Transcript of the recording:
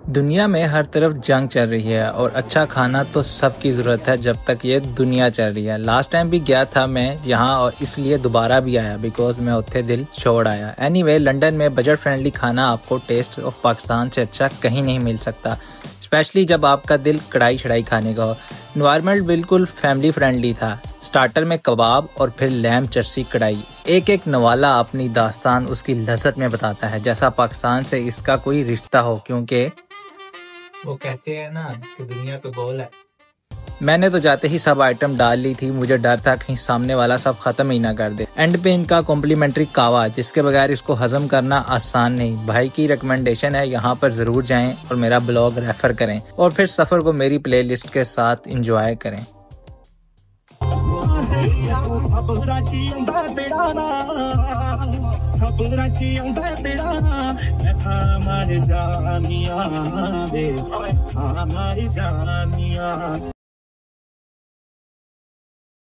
दुनिया में हर तरफ जंग चल रही है और अच्छा खाना तो सबकी ज़रूरत है जब तक ये दुनिया चल रही है। लास्ट टाइम भी गया था मैं यहाँ और इसलिए दोबारा भी आया बिकॉज मैं उत्थे दिल छोड़ आया। एनीवे, लंदन में बजट फ्रेंडली खाना आपको टेस्ट ऑफ पाकिस्तान से अच्छा कहीं नहीं मिल सकता, स्पेशली जब आपका दिल कढ़ाई शढ़ाई खाने का हो। इन्वायरमेंट बिल्कुल फैमिली फ्रेंडली था। स्टार्टर में कबाब और फिर लैम चर्सी कढ़ाई। एक एक नवाला अपनी दास्तान उसकी लज्जत में बताता है, जैसा पाकिस्तान से इसका कोई रिश्ता हो, क्योंकि वो कहते हैं ना कि दुनिया तो गोल है। मैंने तो जाते ही सब आइटम डाल ली थी, मुझे डर था कहीं सामने वाला सब खत्म ही ना कर दे। एंड पे इनका कॉम्प्लीमेंट्री कावा, जिसके बगैर इसको हजम करना आसान नहीं। भाई की रिकमेंडेशन है, यहाँ पर जरूर जाएं और मेरा ब्लॉग रेफर करें और फिर सफर को मेरी प्लेलिस्ट के साथ एंजॉय करें।